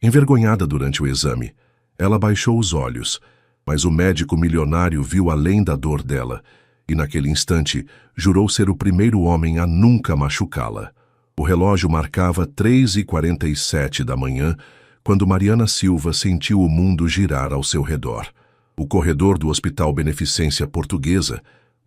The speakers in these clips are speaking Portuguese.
Envergonhada durante o exame, ela baixou os olhos, mas o médico milionário viu além da dor dela e, naquele instante, jurou ser o primeiro homem a nunca machucá-la. O relógio marcava 3h47 da manhã, quando Mariana Silva sentiu o mundo girar ao seu redor. O corredor do Hospital Beneficência Portuguesa,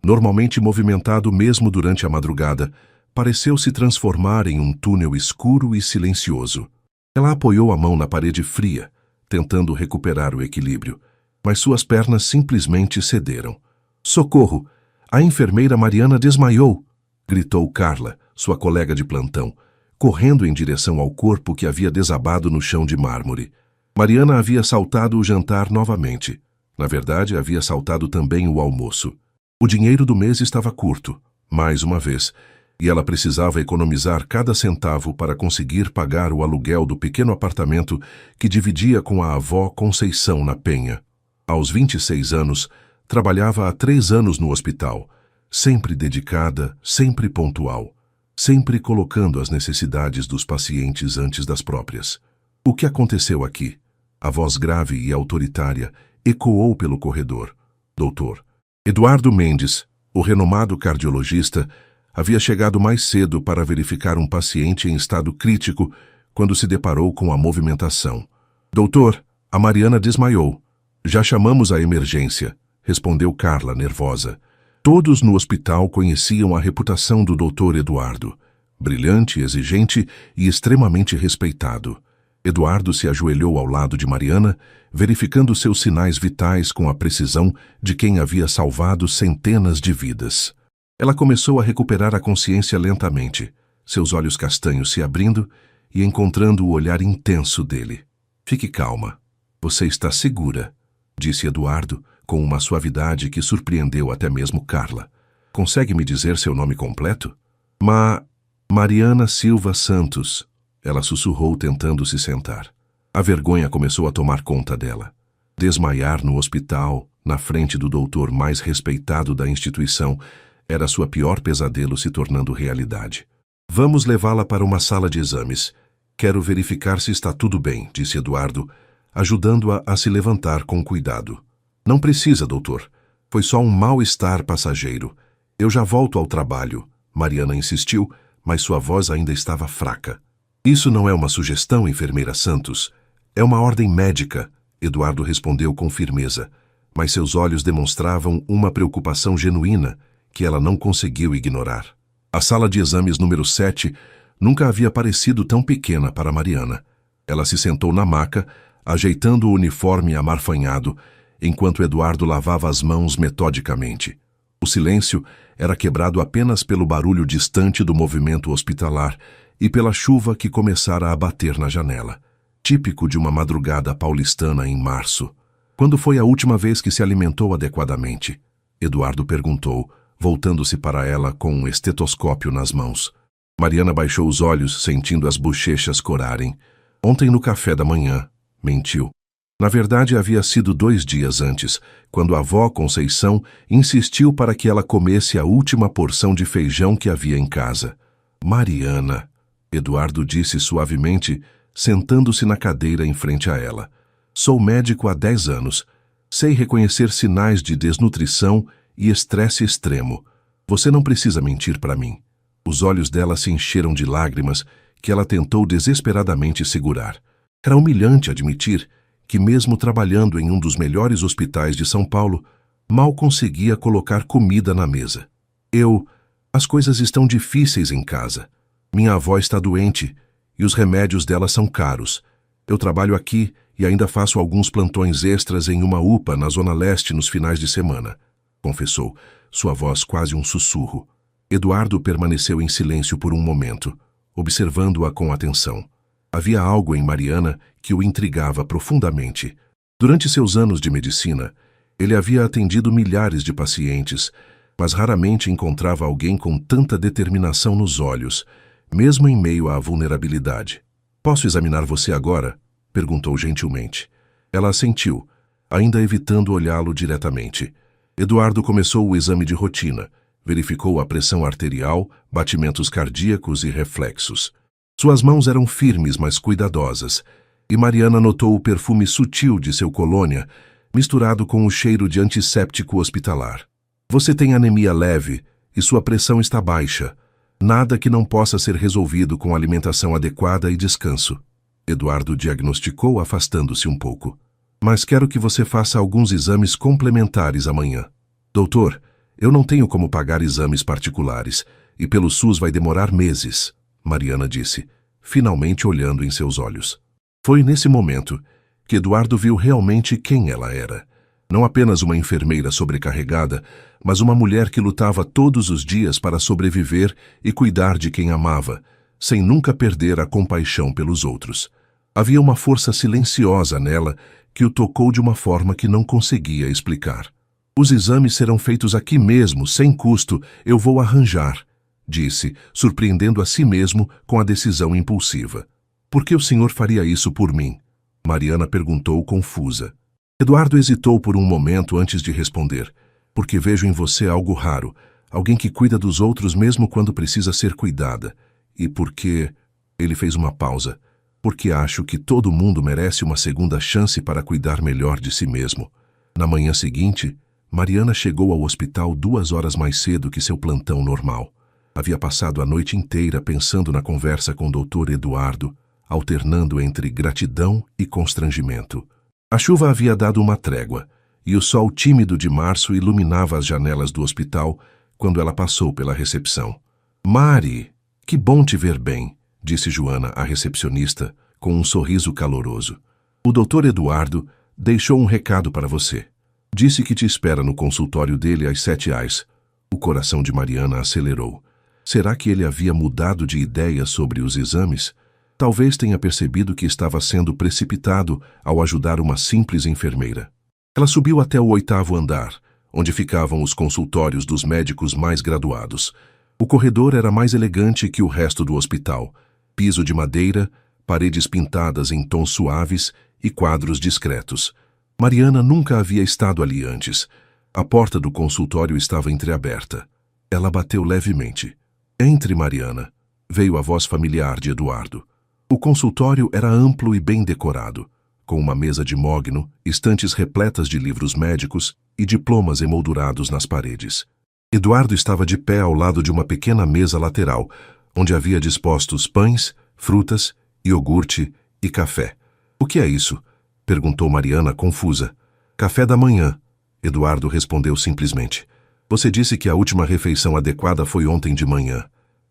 normalmente movimentado mesmo durante a madrugada, pareceu se transformar em um túnel escuro e silencioso. Ela apoiou a mão na parede fria, tentando recuperar o equilíbrio, mas suas pernas simplesmente cederam. "Socorro! A enfermeira Mariana desmaiou!" gritou Carla, sua colega de plantão, correndo em direção ao corpo que havia desabado no chão de mármore. Mariana havia saltado o jantar novamente. Na verdade, havia saltado também o almoço. O dinheiro do mês estava curto, mais uma vez, e ela precisava economizar cada centavo para conseguir pagar o aluguel do pequeno apartamento que dividia com a avó Conceição na Penha. Aos 26 anos, trabalhava há 3 anos no hospital, sempre dedicada, sempre pontual, sempre colocando as necessidades dos pacientes antes das próprias. "O que aconteceu aqui?" A voz grave e autoritária ecoou pelo corredor. "Doutor." Eduardo Mendes, o renomado cardiologista, havia chegado mais cedo para verificar um paciente em estado crítico quando se deparou com a movimentação. "Doutor, a Mariana desmaiou." "Já chamamos a emergência", respondeu Carla, nervosa. Todos no hospital conheciam a reputação do Dr. Eduardo. Brilhante, exigente e extremamente respeitado. Eduardo se ajoelhou ao lado de Mariana, verificando seus sinais vitais com a precisão de quem havia salvado centenas de vidas. Ela começou a recuperar a consciência lentamente, seus olhos castanhos se abrindo e encontrando o olhar intenso dele. "Fique calma. Você está segura", disse Eduardo, com uma suavidade que surpreendeu até mesmo Carla. "Consegue me dizer seu nome completo?" Mariana Silva Santos", ela sussurrou tentando se sentar. A vergonha começou a tomar conta dela. Desmaiar no hospital, na frente do doutor mais respeitado da instituição, era sua pior pesadelo se tornando realidade. "Vamos levá-la para uma sala de exames. Quero verificar se está tudo bem", disse Eduardo, ajudando-a a se levantar com cuidado. "Não precisa, doutor. Foi só um mal-estar passageiro. Eu já volto ao trabalho", Mariana insistiu, mas sua voz ainda estava fraca. "Isso não é uma sugestão, enfermeira Santos. É uma ordem médica", Eduardo respondeu com firmeza, mas seus olhos demonstravam uma preocupação genuína que ela não conseguiu ignorar. A sala de exames número 7 nunca havia parecido tão pequena para Mariana. Ela se sentou na maca, ajeitando o uniforme amarfanhado, enquanto Eduardo lavava as mãos metodicamente. O silêncio era quebrado apenas pelo barulho distante do movimento hospitalar e pela chuva que começara a bater na janela, típico de uma madrugada paulistana em março. "Quando foi a última vez que se alimentou adequadamente?" Eduardo perguntou, voltando-se para ela com um estetoscópio nas mãos. Mariana baixou os olhos, sentindo as bochechas corarem. "Ontem no café da manhã", mentiu. Na verdade, havia sido 2 dias antes, quando a avó Conceição insistiu para que ela comesse a última porção de feijão que havia em casa. "Mariana", Eduardo disse suavemente, sentando-se na cadeira em frente a ela. "Sou médico há 10 anos. Sei reconhecer sinais de desnutrição e estresse extremo. Você não precisa mentir para mim." Os olhos dela se encheram de lágrimas que ela tentou desesperadamente segurar. Era humilhante admitir que, mesmo trabalhando em um dos melhores hospitais de São Paulo, mal conseguia colocar comida na mesa. As coisas estão difíceis em casa. Minha avó está doente e os remédios dela são caros. Eu trabalho aqui e ainda faço alguns plantões extras em uma UPA na Zona Leste nos finais de semana", confessou, sua voz quase um sussurro. Eduardo permaneceu em silêncio por um momento, observando-a com atenção. Havia algo em Mariana que o intrigava profundamente. Durante seus anos de medicina, ele havia atendido milhares de pacientes, mas raramente encontrava alguém com tanta determinação nos olhos, mesmo em meio à vulnerabilidade. "Posso examinar você agora?", perguntou gentilmente. Ela assentiu, ainda evitando olhá-lo diretamente. Eduardo começou o exame de rotina, verificou a pressão arterial, batimentos cardíacos e reflexos. Suas mãos eram firmes, mas cuidadosas, E Mariana notou o perfume sutil de seu colônia, misturado com o cheiro de antisséptico hospitalar. Você tem anemia leve e sua pressão está baixa. Nada que não possa ser resolvido com alimentação adequada e descanso. Eduardo diagnosticou, afastando-se um pouco. Mas quero que você faça alguns exames complementares amanhã. Doutor, eu não tenho como pagar exames particulares, e pelo SUS vai demorar meses, Mariana disse, finalmente olhando em seus olhos. Foi nesse momento que Eduardo viu realmente quem ela era. Não apenas uma enfermeira sobrecarregada, mas uma mulher que lutava todos os dias para sobreviver e cuidar de quem amava, sem nunca perder a compaixão pelos outros. Havia uma força silenciosa nela que o tocou de uma forma que não conseguia explicar. Os exames serão feitos aqui mesmo, sem custo, eu vou arranjar, disse, surpreendendo a si mesmo com a decisão impulsiva. Por que o senhor faria isso por mim? Mariana perguntou confusa. Eduardo hesitou por um momento antes de responder. Porque vejo em você algo raro, alguém que cuida dos outros mesmo quando precisa ser cuidada. E porque... Ele fez uma pausa. Porque acho que todo mundo merece uma segunda chance para cuidar melhor de si mesmo. Na manhã seguinte, Mariana chegou ao hospital 2 horas mais cedo que seu plantão normal. Havia passado a noite inteira pensando na conversa com o Dr. Eduardo, alternando entre gratidão e constrangimento. A chuva havia dado uma trégua, e o sol tímido de março iluminava as janelas do hospital quando ela passou pela recepção. Mari, que bom te ver bem, disse Joana, a recepcionista, com um sorriso caloroso. O Dr. Eduardo deixou um recado para você. Disse que te espera no consultório dele às 7h. O coração de Mariana acelerou. Será que ele havia mudado de ideia sobre os exames? Talvez tenha percebido que estava sendo precipitado ao ajudar uma simples enfermeira. Ela subiu até o 8º andar, onde ficavam os consultórios dos médicos mais graduados. O corredor era mais elegante que o resto do hospital. Piso de madeira, paredes pintadas em tons suaves e quadros discretos. Mariana nunca havia estado ali antes. A porta do consultório estava entreaberta. Ela bateu levemente. Entre, Mariana, veio a voz familiar de Eduardo. O consultório era amplo e bem decorado, com uma mesa de mogno, estantes repletas de livros médicos e diplomas emoldurados nas paredes. Eduardo estava de pé ao lado de uma pequena mesa lateral, onde havia dispostos pães, frutas, iogurte e café. O que é isso? Perguntou Mariana, confusa. Café da manhã, Eduardo respondeu simplesmente. Você disse que a última refeição adequada foi ontem de manhã.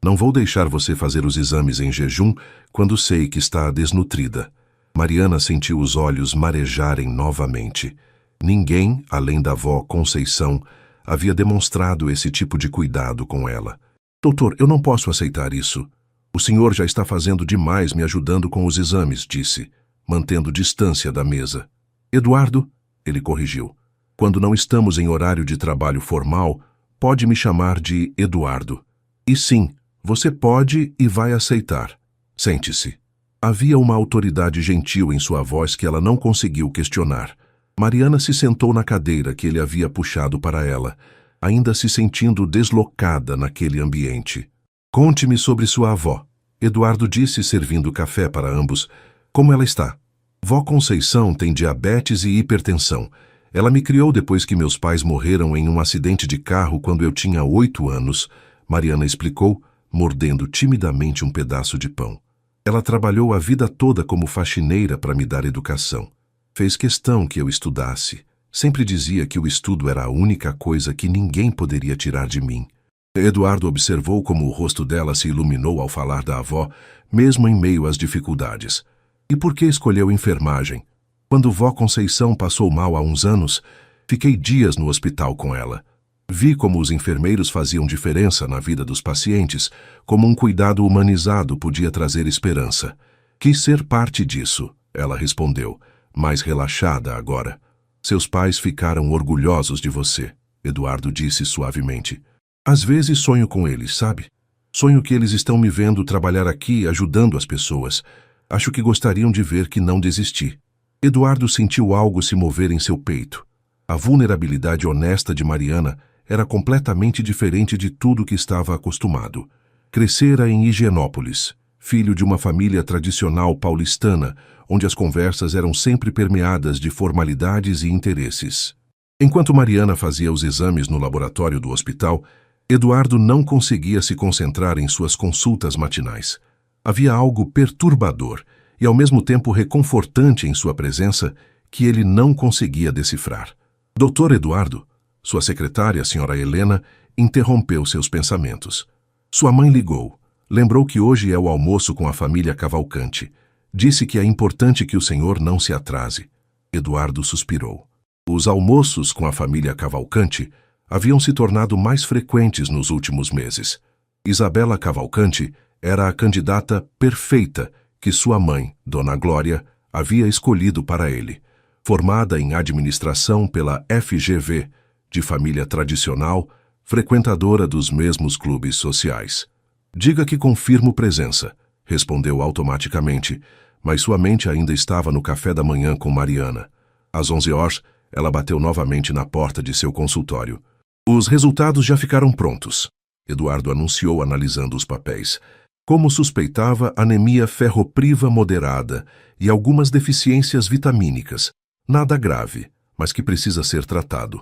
Não vou deixar você fazer os exames em jejum quando sei que está desnutrida. Mariana sentiu os olhos marejarem novamente. Ninguém, além da avó Conceição, havia demonstrado esse tipo de cuidado com ela. Doutor, eu não posso aceitar isso. O senhor já está fazendo demais me ajudando com os exames, disse, mantendo distância da mesa. Eduardo, ele corrigiu. Quando não estamos em horário de trabalho formal, pode me chamar de Eduardo. E sim, você pode e vai aceitar. Sente-se. Havia uma autoridade gentil em sua voz que ela não conseguiu questionar. Mariana se sentou na cadeira que ele havia puxado para ela, ainda se sentindo deslocada naquele ambiente. Conte-me sobre sua avó, Eduardo disse, servindo café para ambos. Como ela está? Vó Conceição tem diabetes e hipertensão. Ela me criou depois que meus pais morreram em um acidente de carro quando eu tinha 8 anos, Mariana explicou, mordendo timidamente um pedaço de pão. Ela trabalhou a vida toda como faxineira para me dar educação. Fez questão que eu estudasse. Sempre dizia que o estudo era a única coisa que ninguém poderia tirar de mim. Eduardo observou como o rosto dela se iluminou ao falar da avó, mesmo em meio às dificuldades. E por que escolheu enfermagem? Quando vó Conceição passou mal há uns anos, fiquei dias no hospital com ela. Vi como os enfermeiros faziam diferença na vida dos pacientes, como um cuidado humanizado podia trazer esperança. Quis ser parte disso, ela respondeu, mais relaxada agora. Seus pais ficaram orgulhosos de você, Eduardo disse suavemente. Às vezes sonho com eles, sabe? Sonho que eles estão me vendo trabalhar aqui ajudando as pessoas. Acho que gostariam de ver que não desisti. Eduardo sentiu algo se mover em seu peito. A vulnerabilidade honesta de Mariana era completamente diferente de tudo que estava acostumado. Crescera em Higienópolis, filho de uma família tradicional paulistana, onde as conversas eram sempre permeadas de formalidades e interesses. Enquanto Mariana fazia os exames no laboratório do hospital, Eduardo não conseguia se concentrar em suas consultas matinais. Havia algo perturbador e ao mesmo tempo reconfortante em sua presença que ele não conseguia decifrar. Dr. Eduardo, sua secretária, a senhora Helena, interrompeu seus pensamentos. Sua mãe ligou. Lembrou que hoje é o almoço com a família Cavalcante. Disse que é importante que o senhor não se atrase. Eduardo suspirou. Os almoços com a família Cavalcante haviam se tornado mais frequentes nos últimos meses. Isabela Cavalcante era a candidata perfeita que sua mãe, Dona Glória, havia escolhido para ele. Formada em administração pela FGV, de família tradicional, frequentadora dos mesmos clubes sociais. Diga que confirmo presença, respondeu automaticamente, mas sua mente ainda estava no café da manhã com Mariana. Às 11 horas, ela bateu novamente na porta de seu consultório. Os resultados já ficaram prontos, Eduardo anunciou analisando os papéis. Como suspeitava, anemia ferropriva moderada e algumas deficiências vitamínicas. Nada grave, mas que precisa ser tratado.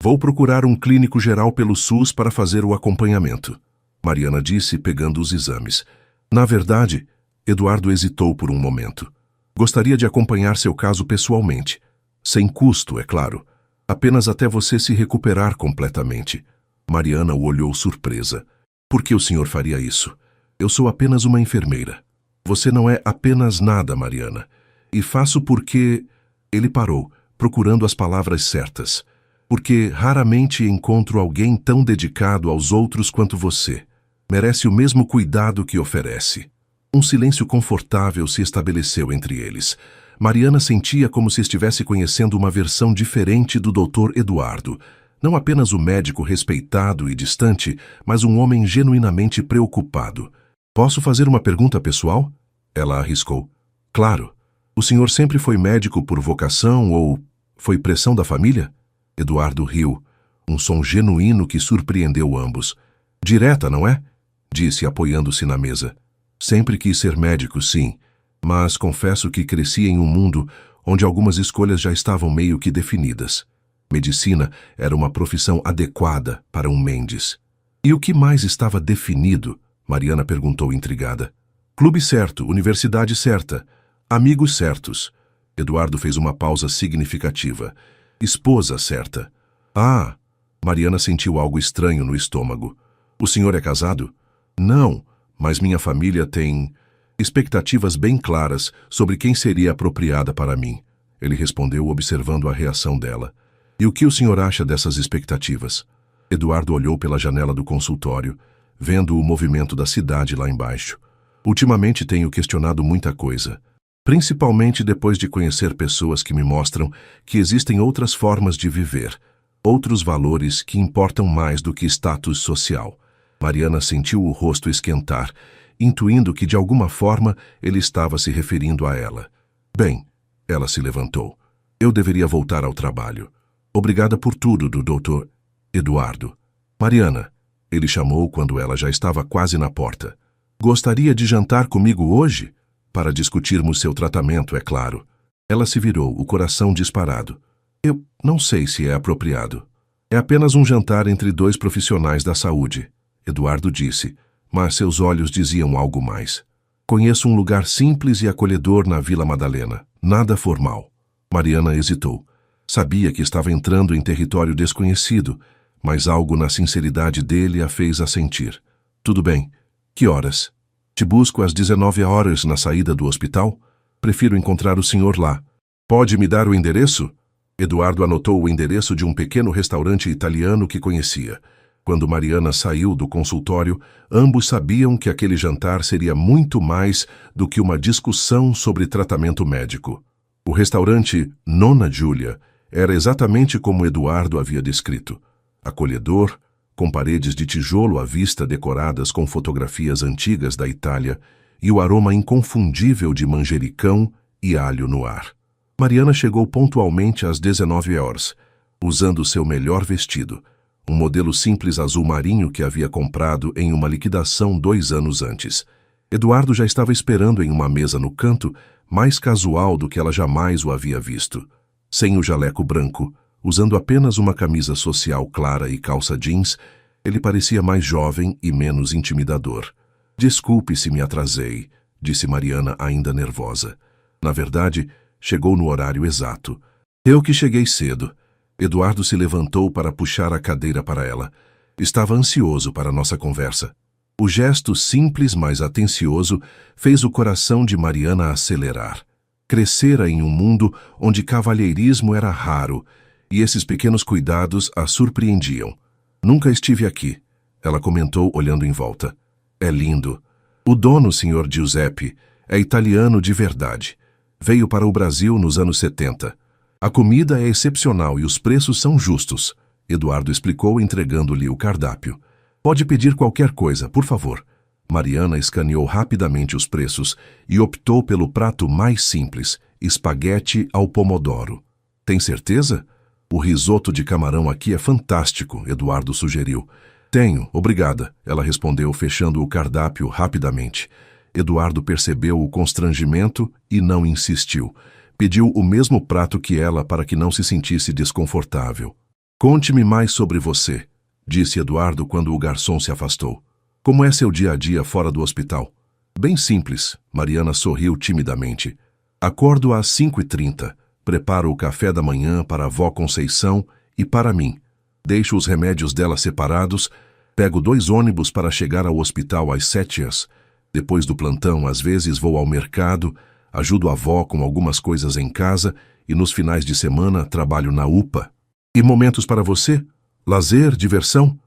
Vou procurar um clínico geral pelo SUS para fazer o acompanhamento, Mariana disse, pegando os exames. Na verdade, Eduardo hesitou por um momento. Gostaria de acompanhar seu caso pessoalmente. Sem custo, é claro. Apenas até você se recuperar completamente. Mariana o olhou surpresa. Por que o senhor faria isso? Eu sou apenas uma enfermeira. Você não é apenas nada, Mariana. E faço porque... Ele parou, procurando as palavras certas. Porque raramente encontro alguém tão dedicado aos outros quanto você. Merece o mesmo cuidado que oferece. Um silêncio confortável se estabeleceu entre eles. Mariana sentia como se estivesse conhecendo uma versão diferente do Dr. Eduardo. Não apenas o médico respeitado e distante, mas um homem genuinamente preocupado. Posso fazer uma pergunta pessoal? Ela arriscou. Claro. O senhor sempre foi médico por vocação ou foi pressão da família? Eduardo riu. Um som genuíno que surpreendeu ambos. Direta, não é? Disse, apoiando-se na mesa. Sempre quis ser médico, sim. Mas confesso que cresci em um mundo onde algumas escolhas já estavam meio que definidas. Medicina era uma profissão adequada para um Mendes. E o que mais estava definido? Mariana perguntou intrigada. Clube certo, universidade certa, amigos certos. Eduardo fez uma pausa significativa. Esposa certa. Ah! Mariana sentiu algo estranho no estômago. O senhor é casado? Não, mas minha família tem expectativas bem claras sobre quem seria apropriada para mim. Ele respondeu, observando a reação dela. E o que o senhor acha dessas expectativas? Eduardo olhou pela janela do consultório, vendo o movimento da cidade lá embaixo. Ultimamente tenho questionado muita coisa, principalmente depois de conhecer pessoas que me mostram que existem outras formas de viver, outros valores que importam mais do que status social. Mariana sentiu o rosto esquentar, intuindo que de alguma forma ele estava se referindo a ela. Bem, ela se levantou. Eu deveria voltar ao trabalho. Obrigada por tudo, do Dr. Eduardo. Mariana, ele chamou quando ela já estava quase na porta. Gostaria de jantar comigo hoje? Para discutirmos seu tratamento, é claro. Ela se virou, o coração disparado. Eu não sei se é apropriado. É apenas um jantar entre dois profissionais da saúde, Eduardo disse, mas seus olhos diziam algo mais. Conheço um lugar simples e acolhedor na Vila Madalena, nada formal. Mariana hesitou. Sabia que estava entrando em território desconhecido, mas algo na sinceridade dele a fez assentir. Tudo bem. Que horas? Te busco às 19 horas na saída do hospital? Prefiro encontrar o senhor lá. Pode me dar o endereço? Eduardo anotou o endereço de um pequeno restaurante italiano que conhecia. Quando Mariana saiu do consultório, ambos sabiam que aquele jantar seria muito mais do que uma discussão sobre tratamento médico. O restaurante Nona Júlia era exatamente como Eduardo havia descrito. Acolhedor, com paredes de tijolo à vista decoradas com fotografias antigas da Itália e o aroma inconfundível de manjericão e alho no ar. Mariana chegou pontualmente às 19 horas, usando seu melhor vestido, um modelo simples azul marinho que havia comprado em uma liquidação 2 anos antes. Eduardo já estava esperando em uma mesa no canto, mais casual do que ela jamais o havia visto. Sem o jaleco branco, usando apenas uma camisa social clara e calça jeans, ele parecia mais jovem e menos intimidador. Desculpe se me atrasei, disse Mariana ainda nervosa. Na verdade, chegou no horário exato. Eu que cheguei cedo. Eduardo se levantou para puxar a cadeira para ela. Estava ansioso para nossa conversa. O gesto simples, mas atencioso, fez o coração de Mariana acelerar. Crescera em um mundo onde cavalheirismo era raro, e esses pequenos cuidados a surpreendiam. Nunca estive aqui, ela comentou olhando em volta. É lindo. O dono, Sr. Giuseppe, é italiano de verdade. Veio para o Brasil nos anos 70. A comida é excepcional e os preços são justos, Eduardo explicou entregando-lhe o cardápio. Pode pedir qualquer coisa, por favor. Mariana escaneou rapidamente os preços e optou pelo prato mais simples, espaguete ao pomodoro. Tem certeza? O risoto de camarão aqui é fantástico, Eduardo sugeriu. Tenho, obrigada, ela respondeu, fechando o cardápio rapidamente. Eduardo percebeu o constrangimento e não insistiu. Pediu o mesmo prato que ela para que não se sentisse desconfortável. Conte-me mais sobre você, disse Eduardo quando o garçom se afastou. Como é seu dia a dia fora do hospital? Bem simples, Mariana sorriu timidamente. Acordo às 5h30, preparo o café da manhã para a vó Conceição e para mim. Deixo os remédios dela separados, pego 2 ônibus para chegar ao hospital às 7h. Depois do plantão, às vezes vou ao mercado, ajudo a avó com algumas coisas em casa e nos finais de semana trabalho na UPA. E momentos para você? Lazer, diversão?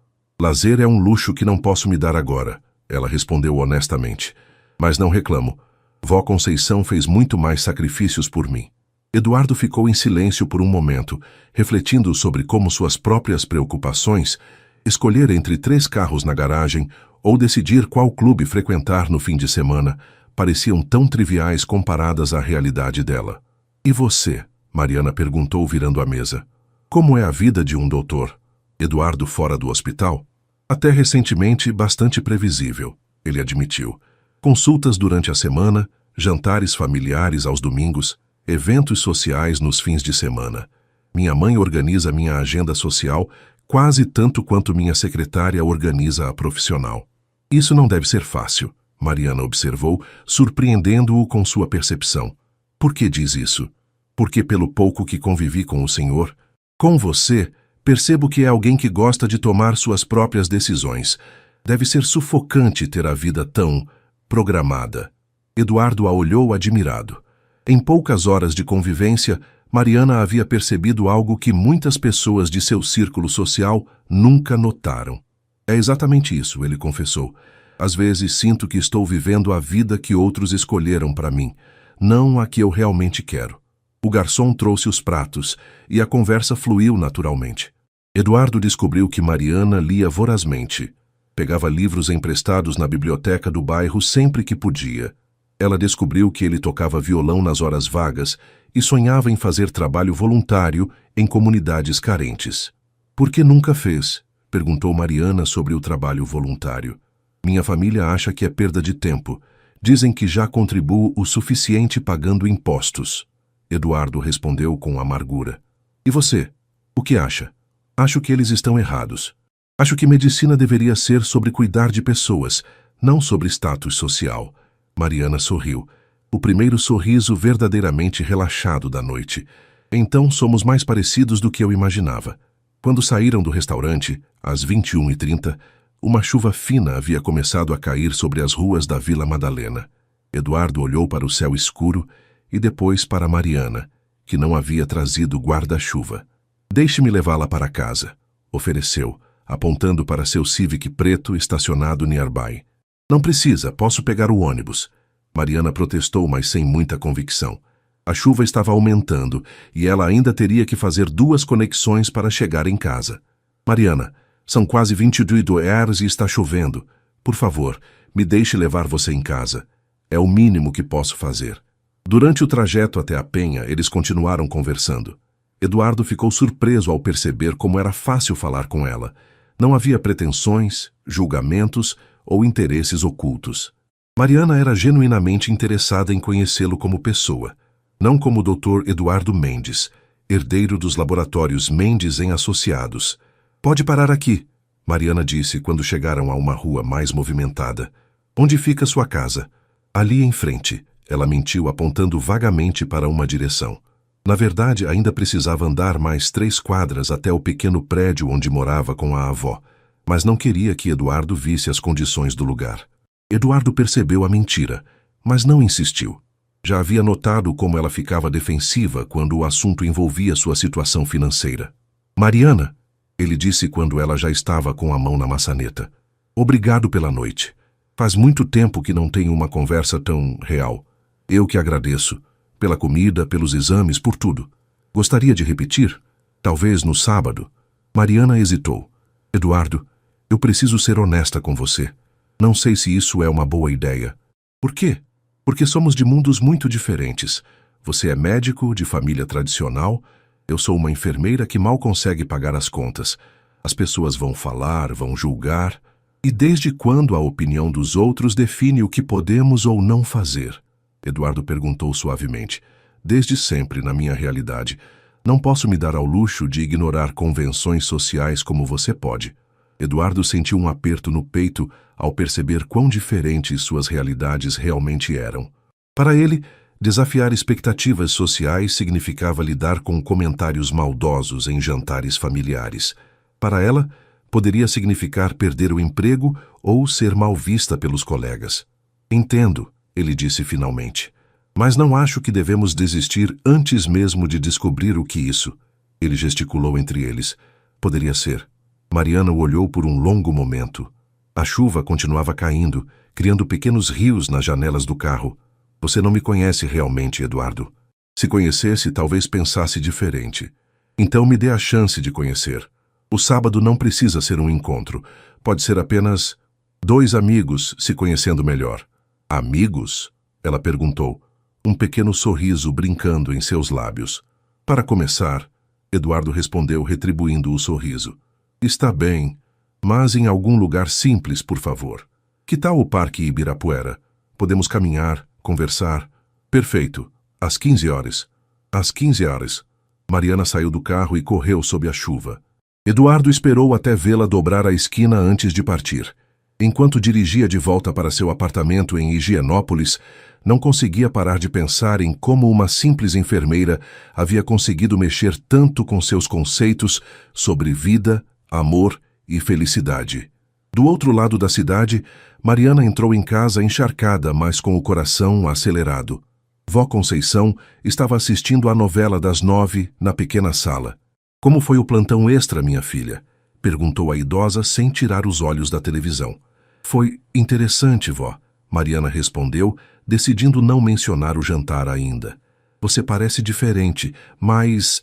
Lazer é um luxo que não posso me dar agora, ela respondeu honestamente. Mas não reclamo. Vó Conceição fez muito mais sacrifícios por mim. Eduardo ficou em silêncio por um momento, refletindo sobre como suas próprias preocupações, escolher entre 3 carros na garagem ou decidir qual clube frequentar no fim de semana, pareciam tão triviais comparadas à realidade dela. E você? Mariana perguntou virando a mesa. Como é a vida de um doutor? Eduardo fora do hospital? Até recentemente bastante previsível, ele admitiu. Consultas durante a semana, jantares familiares aos domingos, eventos sociais nos fins de semana. Minha mãe organiza minha agenda social quase tanto quanto minha secretária organiza a profissional. Isso não deve ser fácil, Mariana observou, surpreendendo-o com sua percepção. Por que diz isso? Porque pelo pouco que convivi com o senhor, com você, percebo que é alguém que gosta de tomar suas próprias decisões. Deve ser sufocante ter a vida tão programada. Eduardo a olhou admirado. Em poucas horas de convivência, Mariana havia percebido algo que muitas pessoas de seu círculo social nunca notaram. É exatamente isso, ele confessou. Às vezes sinto que estou vivendo a vida que outros escolheram para mim, não a que eu realmente quero. O garçom trouxe os pratos e a conversa fluiu naturalmente. Eduardo descobriu que Mariana lia vorazmente. Pegava livros emprestados na biblioteca do bairro sempre que podia. Ela descobriu que ele tocava violão nas horas vagas e sonhava em fazer trabalho voluntário em comunidades carentes. Por que nunca fez? Perguntou Mariana sobre o trabalho voluntário. Minha família acha que é perda de tempo. Dizem que já contribuo o suficiente pagando impostos. Eduardo respondeu com amargura. E você? O que acha? Acho que eles estão errados. Acho que medicina deveria ser sobre cuidar de pessoas, não sobre status social. Mariana sorriu. O primeiro sorriso verdadeiramente relaxado da noite. Então somos mais parecidos do que eu imaginava. Quando saíram do restaurante, às 21h30, uma chuva fina havia começado a cair sobre as ruas da Vila Madalena. Eduardo olhou para o céu escuro e depois para Mariana, que não havia trazido guarda-chuva. Deixe-me levá-la para casa, ofereceu, apontando para seu Civic preto estacionado nearby. Não precisa, posso pegar o ônibus. Mariana protestou, mas sem muita convicção. A chuva estava aumentando e ela ainda teria que fazer 2 conexões para chegar em casa. Mariana, são quase 22 horas e está chovendo. Por favor, me deixe levar você em casa. É o mínimo que posso fazer. Durante o trajeto até a Penha, eles continuaram conversando. Eduardo ficou surpreso ao perceber como era fácil falar com ela. Não havia pretensões, julgamentos ou interesses ocultos. Mariana era genuinamente interessada em conhecê-lo como pessoa, não como o Dr. Eduardo Mendes, herdeiro dos laboratórios Mendes em Associados. Pode parar aqui, Mariana disse quando chegaram a uma rua mais movimentada. Onde fica sua casa? Ali em frente, ela mentiu apontando vagamente para uma direção. Na verdade, ainda precisava andar mais 3 quadras até o pequeno prédio onde morava com a avó, mas não queria que Eduardo visse as condições do lugar. Eduardo percebeu a mentira, mas não insistiu. Já havia notado como ela ficava defensiva quando o assunto envolvia sua situação financeira. Mariana, ele disse quando ela já estava com a mão na maçaneta. Obrigado pela noite. Faz muito tempo que não tenho uma conversa tão real. Eu que agradeço. Pela comida, pelos exames, por tudo. Gostaria de repetir? Talvez no sábado. Mariana hesitou. Eduardo, eu preciso ser honesta com você. Não sei se isso é uma boa ideia. Por quê? Porque somos de mundos muito diferentes. Você é médico, de família tradicional. Eu sou uma enfermeira que mal consegue pagar as contas. As pessoas vão falar, vão julgar. E desde quando a opinião dos outros define o que podemos ou não fazer? Eduardo perguntou suavemente. Desde sempre, na minha realidade. Não posso me dar ao luxo de ignorar convenções sociais como você pode. Eduardo sentiu um aperto no peito ao perceber quão diferentes suas realidades realmente eram. Para ele, desafiar expectativas sociais significava lidar com comentários maldosos em jantares familiares. Para ela, poderia significar perder o emprego ou ser mal vista pelos colegas. Entendo, ele disse finalmente. Mas não acho que devemos desistir antes mesmo de descobrir o que isso. Ele gesticulou entre eles. Poderia ser. Mariana o olhou por um longo momento. A chuva continuava caindo, criando pequenos rios nas janelas do carro. Você não me conhece realmente, Eduardo. Se conhecesse, talvez pensasse diferente. Então me dê a chance de conhecer. O sábado não precisa ser um encontro. Pode ser apenas 2 amigos se conhecendo melhor. Amigos? Ela perguntou, um pequeno sorriso brincando em seus lábios. Para começar, Eduardo respondeu retribuindo o sorriso. Está bem, mas em algum lugar simples, por favor. Que tal o Parque Ibirapuera? Podemos caminhar, conversar. Perfeito. Às 15 horas. Às 15 horas. Mariana saiu do carro e correu sob a chuva. Eduardo esperou até vê-la dobrar a esquina antes de partir. Enquanto dirigia de volta para seu apartamento em Higienópolis, não conseguia parar de pensar em como uma simples enfermeira havia conseguido mexer tanto com seus conceitos sobre vida, amor e felicidade. Do outro lado da cidade, Mariana entrou em casa encharcada, mas com o coração acelerado. Vó Conceição estava assistindo à novela das 9 na pequena sala. Como foi o plantão extra, minha filha? Perguntou a idosa sem tirar os olhos da televisão. Foi interessante, vó, Mariana respondeu, decidindo não mencionar o jantar ainda. Você parece diferente, mais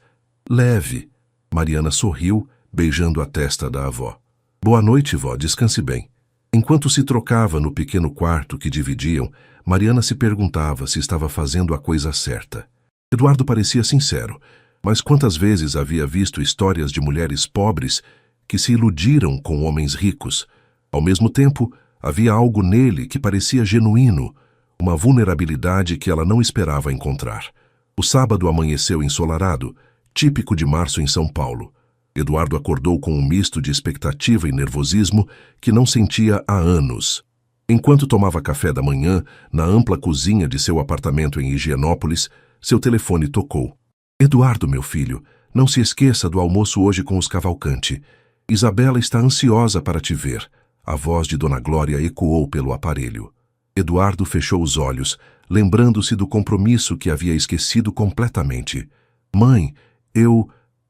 leve. Mariana sorriu, beijando a testa da avó. Boa noite, vó, descanse bem. Enquanto se trocava no pequeno quarto que dividiam, Mariana se perguntava se estava fazendo a coisa certa. Eduardo parecia sincero, mas quantas vezes havia visto histórias de mulheres pobres que se iludiram com homens ricos. Ao mesmo tempo, havia algo nele que parecia genuíno, uma vulnerabilidade que ela não esperava encontrar. O sábado amanheceu ensolarado, típico de março em São Paulo. Eduardo acordou com um misto de expectativa e nervosismo que não sentia há anos. Enquanto tomava café da manhã, na ampla cozinha de seu apartamento em Higienópolis, seu telefone tocou. Eduardo, meu filho, não se esqueça do almoço hoje com os Cavalcante. Isabela está ansiosa para te ver. A voz de Dona Glória ecoou pelo aparelho. Eduardo fechou os olhos, lembrando-se do compromisso que havia esquecido completamente. Mãe,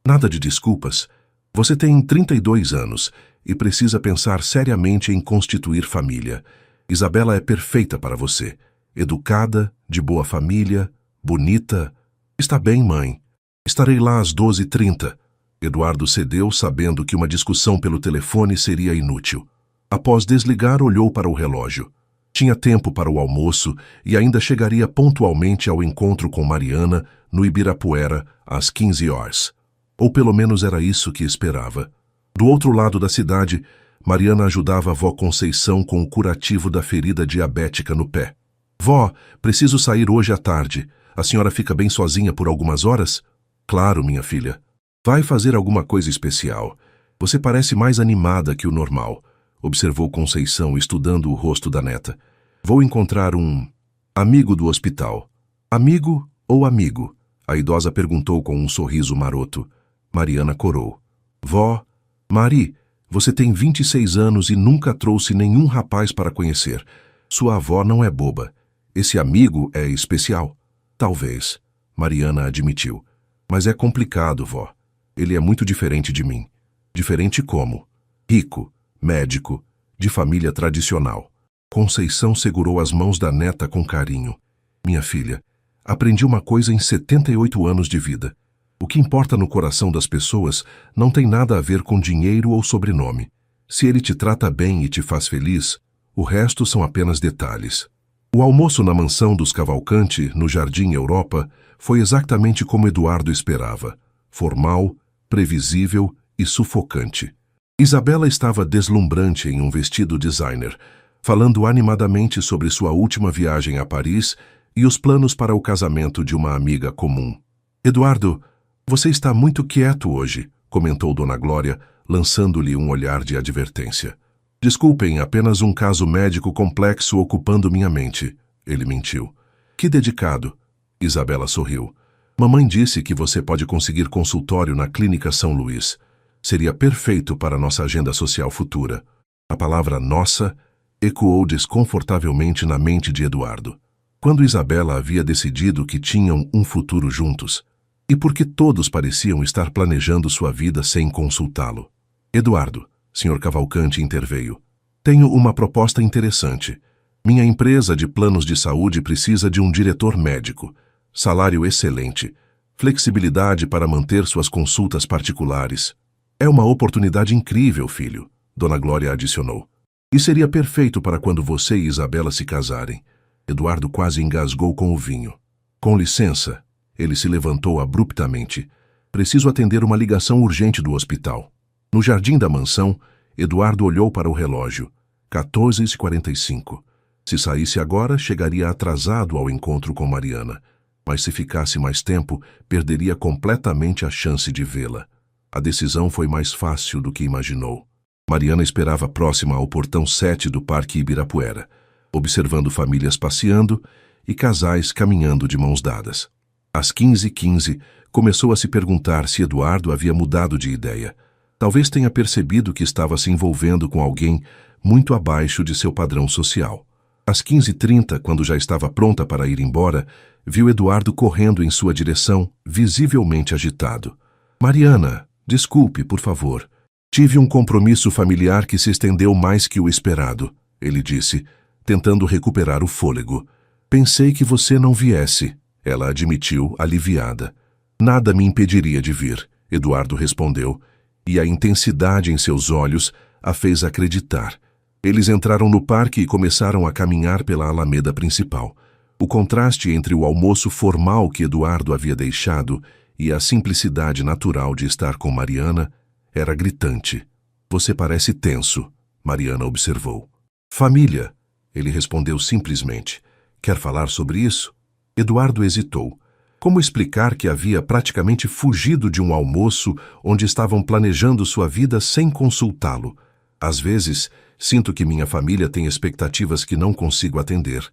Nada de desculpas. Você tem 32 anos e precisa pensar seriamente em constituir família. Isabela é perfeita para você. Educada, de boa família, bonita. Está bem, mãe. Estarei lá às 12h30. Eduardo cedeu, sabendo que uma discussão pelo telefone seria inútil. Após desligar, olhou para o relógio. Tinha tempo para o almoço e ainda chegaria pontualmente ao encontro com Mariana, no Ibirapuera, às 15 horas. Ou pelo menos era isso que esperava. Do outro lado da cidade, Mariana ajudava a vó Conceição com o curativo da ferida diabética no pé. Vó, preciso sair hoje à tarde. A senhora fica bem sozinha por algumas horas? Claro, minha filha. Vai fazer alguma coisa especial. Você parece mais animada que o normal, observou Conceição, estudando o rosto da neta. Vou encontrar um amigo do hospital. Amigo ou amigo? A idosa perguntou com um sorriso maroto. Mariana corou. Vó, Mari, você tem 26 anos e nunca trouxe nenhum rapaz para conhecer. Sua avó não é boba. Esse amigo é especial? Talvez, Mariana admitiu. Mas é complicado, vó. Ele é muito diferente de mim. Diferente como? Rico, médico, de família tradicional. Conceição segurou as mãos da neta com carinho. Minha filha, aprendi uma coisa em 78 anos de vida. O que importa no coração das pessoas não tem nada a ver com dinheiro ou sobrenome. Se ele te trata bem e te faz feliz, o resto são apenas detalhes. O almoço na mansão dos Cavalcanti, no Jardim Europa, foi exatamente como Eduardo esperava. Formal, previsível e sufocante. Isabela estava deslumbrante em um vestido designer, falando animadamente sobre sua última viagem a Paris e os planos para o casamento de uma amiga comum. Eduardo, você está muito quieto hoje, comentou Dona Glória, lançando-lhe um olhar de advertência. Desculpem, apenas um caso médico complexo ocupando minha mente, ele mentiu. Que dedicado. Isabela sorriu. Mamãe disse que você pode conseguir consultório na Clínica São Luís. Seria perfeito para nossa agenda social futura. A palavra nossa ecoou desconfortavelmente na mente de Eduardo. Quando Isabela havia decidido que tinham um futuro juntos, e porque todos pareciam estar planejando sua vida sem consultá-lo. Eduardo, Sr. Cavalcanti interveio. Tenho uma proposta interessante. Minha empresa de planos de saúde precisa de um diretor médico. Salário excelente. Flexibilidade para manter suas consultas particulares. É uma oportunidade incrível, filho, Dona Glória adicionou. E seria perfeito para quando você e Isabela se casarem. Eduardo quase engasgou com o vinho. Com licença, ele se levantou abruptamente. Preciso atender uma ligação urgente do hospital. No jardim da mansão, Eduardo olhou para o relógio. 14h45. Se saísse agora, chegaria atrasado ao encontro com Mariana. Mas se ficasse mais tempo, perderia completamente a chance de vê-la. A decisão foi mais fácil do que imaginou. Mariana esperava próxima ao portão 7 do Parque Ibirapuera, observando famílias passeando e casais caminhando de mãos dadas. Às 15h15, começou a se perguntar se Eduardo havia mudado de ideia. Talvez tenha percebido que estava se envolvendo com alguém muito abaixo de seu padrão social. Às 15h30, quando já estava pronta para ir embora, viu Eduardo correndo em sua direção, visivelmente agitado. Mariana, desculpe, por favor. Tive um compromisso familiar que se estendeu mais que o esperado, ele disse, tentando recuperar o fôlego. Pensei que você não viesse, ela admitiu, aliviada. Nada me impediria de vir, Eduardo respondeu, e a intensidade em seus olhos a fez acreditar. Eles entraram no parque e começaram a caminhar pela alameda principal. O contraste entre o almoço formal que Eduardo havia deixado e a simplicidade natural de estar com Mariana era gritante. Você parece tenso, Mariana observou. Família, ele respondeu simplesmente. Quer falar sobre isso? Eduardo hesitou. Como explicar que havia praticamente fugido de um almoço onde estavam planejando sua vida sem consultá-lo? Às vezes, sinto que minha família tem expectativas que não consigo atender,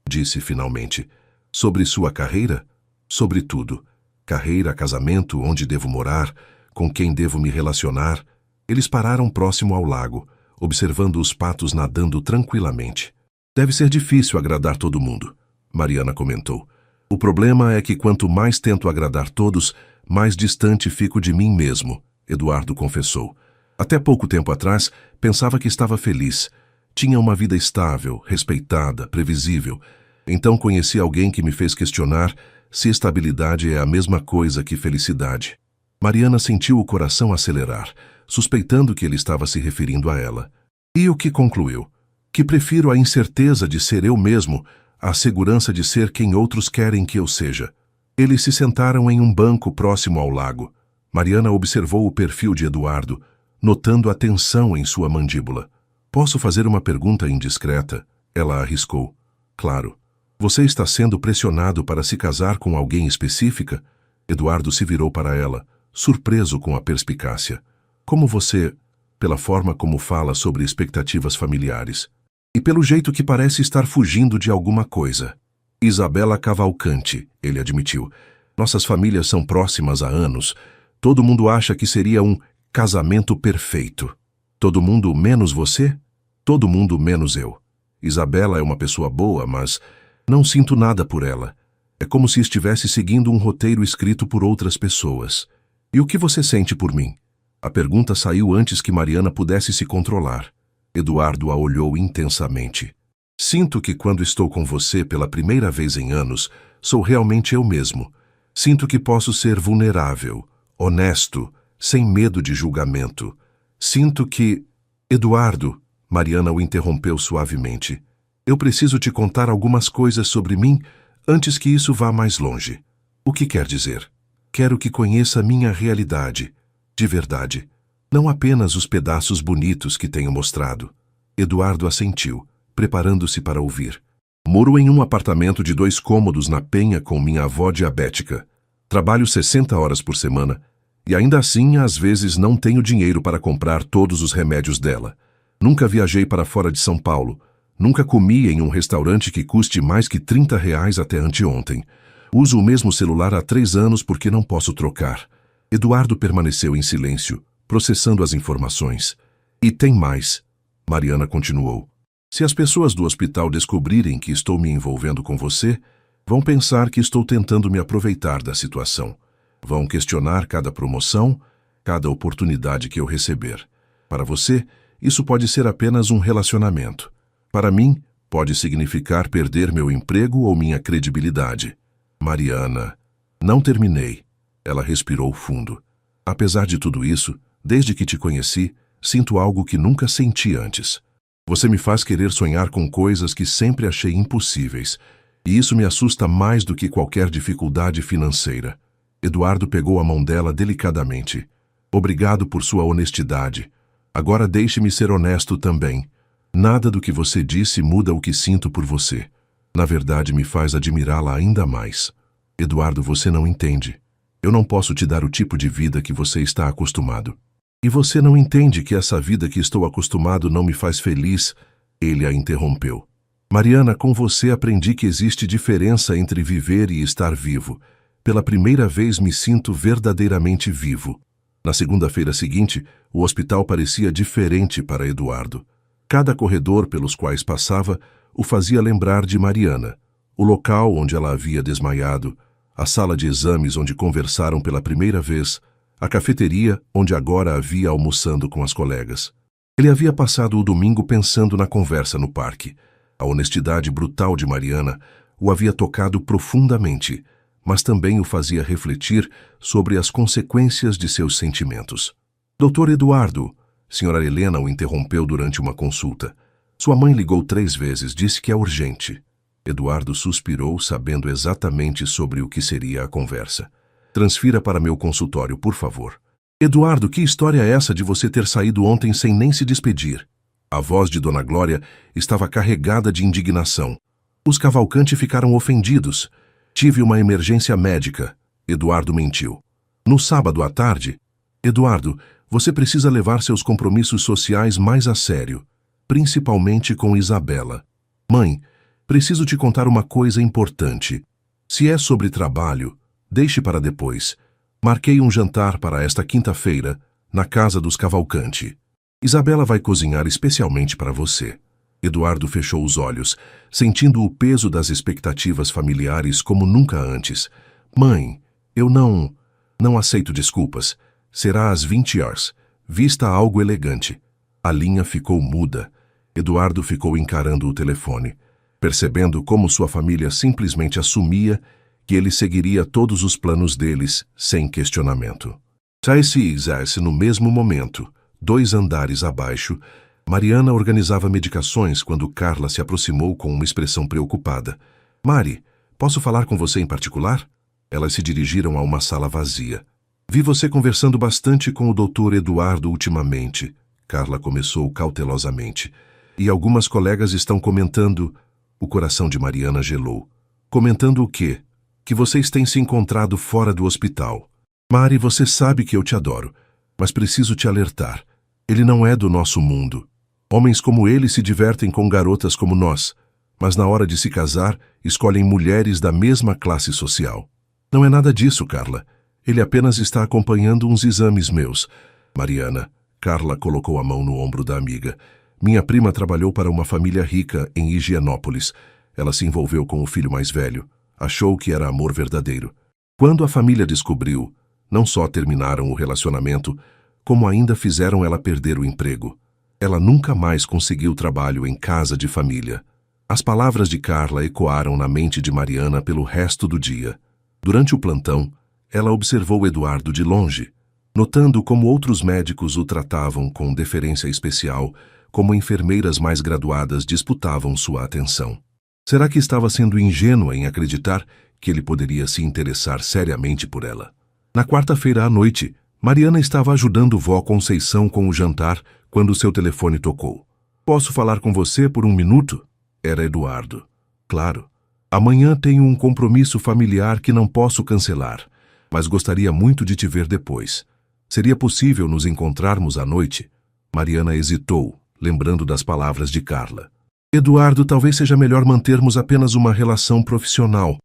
disse finalmente. Sobre sua carreira? Sobre tudo. Carreira, casamento, onde devo morar, com quem devo me relacionar. Eles pararam próximo ao lago, observando os patos nadando tranquilamente. Deve ser difícil agradar todo mundo, Mariana comentou. O problema é que quanto mais tento agradar todos, mais distante fico de mim mesmo, Eduardo confessou. Até pouco tempo atrás, pensava que estava feliz. Tinha uma vida estável, respeitada, previsível. Então conheci alguém que me fez questionar se estabilidade é a mesma coisa que felicidade. Mariana sentiu o coração acelerar, suspeitando que ele estava se referindo a ela. E o que concluiu? Que prefiro a incerteza de ser eu mesmo à segurança de ser quem outros querem que eu seja. Eles se sentaram em um banco próximo ao lago. Mariana observou o perfil de Eduardo. notando a tensão em sua mandíbula. Posso fazer uma pergunta indiscreta? Ela arriscou. Claro. Você está sendo pressionado para se casar com alguém específica? Eduardo se virou para ela, surpreso com a perspicácia. Como você... Pela forma como fala sobre expectativas familiares. E pelo jeito que parece estar fugindo de alguma coisa. Isabela Cavalcante, ele admitiu. Nossas famílias são próximas há anos. Todo mundo acha que seria um casamento perfeito. Todo mundo menos você? Todo mundo menos eu. Isabela é uma pessoa boa, mas não sinto nada por ela. É como se estivesse seguindo um roteiro escrito por outras pessoas. E o que você sente por mim? A pergunta saiu antes que Mariana pudesse se controlar. Eduardo a olhou intensamente. Sinto que quando estou com você pela primeira vez em anos, sou realmente eu mesmo. Sinto que posso ser vulnerável, honesto, sem medo de julgamento. Sinto que... Eduardo, Mariana o interrompeu suavemente. Eu preciso te contar algumas coisas sobre mim antes que isso vá mais longe. O que quer dizer? Quero que conheça minha realidade. De verdade. Não apenas os pedaços bonitos que tenho mostrado. Eduardo assentiu, preparando-se para ouvir. Moro em um apartamento de 2 cômodos na Penha com minha avó diabética. Trabalho 60 horas por semana e ainda assim às vezes não tenho dinheiro para comprar todos os remédios dela. Nunca viajei para fora de São Paulo. Nunca comi em um restaurante que custe mais que R$ 30 até anteontem. Uso o mesmo celular há 3 anos porque não posso trocar. Eduardo permaneceu em silêncio, processando as informações. E tem mais, Mariana continuou. Se as pessoas do hospital descobrirem que estou me envolvendo com você, vão pensar que estou tentando me aproveitar da situação. Vão questionar cada promoção, cada oportunidade que eu receber. Para você, isso pode ser apenas um relacionamento. Para mim, pode significar perder meu emprego ou minha credibilidade. Mariana, não terminei. Ela respirou fundo. Apesar de tudo isso, desde que te conheci, sinto algo que nunca senti antes. Você me faz querer sonhar com coisas que sempre achei impossíveis, e isso me assusta mais do que qualquer dificuldade financeira. Eduardo pegou a mão dela delicadamente. Obrigado por sua honestidade. Agora deixe-me ser honesto também. Nada do que você disse muda o que sinto por você. Na verdade, me faz admirá-la ainda mais. Eduardo, você não entende. Eu não posso te dar o tipo de vida que você está acostumado. E você não entende que essa vida que estou acostumado não me faz feliz, ele a interrompeu. Mariana, com você aprendi que existe diferença entre viver e estar vivo. Pela primeira vez me sinto verdadeiramente vivo. Na segunda-feira seguinte, o hospital parecia diferente para Eduardo. Cada corredor pelos quais passava o fazia lembrar de Mariana, o local onde ela havia desmaiado, a sala de exames onde conversaram pela primeira vez, a cafeteria onde agora havia almoçando com as colegas. Ele havia passado o domingo pensando na conversa no parque. A honestidade brutal de Mariana o havia tocado profundamente, mas também o fazia refletir sobre as consequências de seus sentimentos. Doutor Eduardo, Sra. Helena o interrompeu durante uma consulta. Sua mãe ligou 3 vezes, disse que é urgente. Eduardo suspirou, sabendo exatamente sobre o que seria a conversa. Transfira para meu consultório, por favor. Eduardo, que história é essa de você ter saído ontem sem nem se despedir? A voz de Dona Glória estava carregada de indignação. Os Cavalcante ficaram ofendidos. Tive uma emergência médica. Eduardo mentiu. No sábado à tarde, Eduardo, você precisa levar seus compromissos sociais mais a sério, principalmente com Isabela. Mãe, preciso te contar uma coisa importante. Se é sobre trabalho, deixe para depois. Marquei um jantar para esta quinta-feira, na casa dos Cavalcante. Isabela vai cozinhar especialmente para você. Eduardo fechou os olhos, sentindo o peso das expectativas familiares como nunca antes. Mãe, eu não aceito desculpas. Será às 20 horas. Vista algo elegante. A linha ficou muda. Eduardo ficou encarando o telefone, percebendo como sua família simplesmente assumia que ele seguiria todos os planos deles sem questionamento. Saísse no mesmo momento, 2 andares abaixo, Mariana organizava medicações quando Carla se aproximou com uma expressão preocupada. Mari, posso falar com você em particular? Elas se dirigiram a uma sala vazia. Vi você conversando bastante com o Dr. Eduardo ultimamente, Carla começou cautelosamente. E algumas colegas estão comentando... O coração de Mariana gelou. Comentando o quê? Que vocês têm se encontrado fora do hospital. Mari, você sabe que eu te adoro, mas preciso te alertar. Ele não é do nosso mundo. Homens como ele se divertem com garotas como nós, mas na hora de se casar, escolhem mulheres da mesma classe social. Não é nada disso, Carla. Ele apenas está acompanhando uns exames meus. Mariana, Carla colocou a mão no ombro da amiga. Minha prima trabalhou para uma família rica em Higienópolis. Ela se envolveu com o filho mais velho. Achou que era amor verdadeiro. Quando a família descobriu, não só terminaram o relacionamento, como ainda fizeram ela perder o emprego. Ela nunca mais conseguiu trabalho em casa de família. As palavras de Carla ecoaram na mente de Mariana pelo resto do dia. Durante o plantão, ela observou Eduardo de longe, notando como outros médicos o tratavam com deferência especial, como enfermeiras mais graduadas disputavam sua atenção. Será que estava sendo ingênua em acreditar que ele poderia se interessar seriamente por ela? Na quarta-feira à noite, Mariana estava ajudando vó Conceição com o jantar quando seu telefone tocou. Posso falar com você por 1 minuto? Era Eduardo. Claro. Amanhã tenho um compromisso familiar que não posso cancelar, mas gostaria muito de te ver depois. Seria possível nos encontrarmos à noite? Mariana hesitou, lembrando das palavras de Carla. Eduardo, talvez seja melhor mantermos apenas uma relação profissional.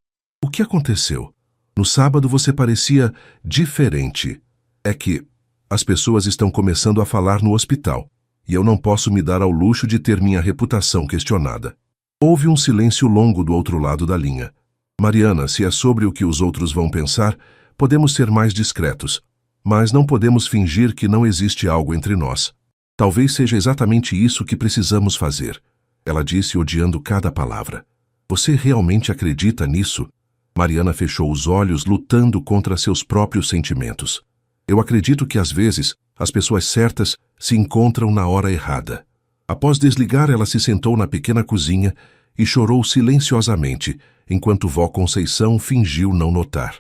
O que aconteceu? No sábado você parecia diferente. É que as pessoas estão começando a falar no hospital, e eu não posso me dar ao luxo de ter minha reputação questionada. Houve um silêncio longo do outro lado da linha. Mariana, se é sobre o que os outros vão pensar, podemos ser mais discretos, mas não podemos fingir que não existe algo entre nós. Talvez seja exatamente isso que precisamos fazer. Ela disse, odiando cada palavra. Você realmente acredita nisso? Mariana fechou os olhos, lutando contra seus próprios sentimentos. Eu acredito que às vezes as pessoas certas se encontram na hora errada. Após desligar, ela se sentou na pequena cozinha e chorou silenciosamente, enquanto vó Conceição fingiu não notar.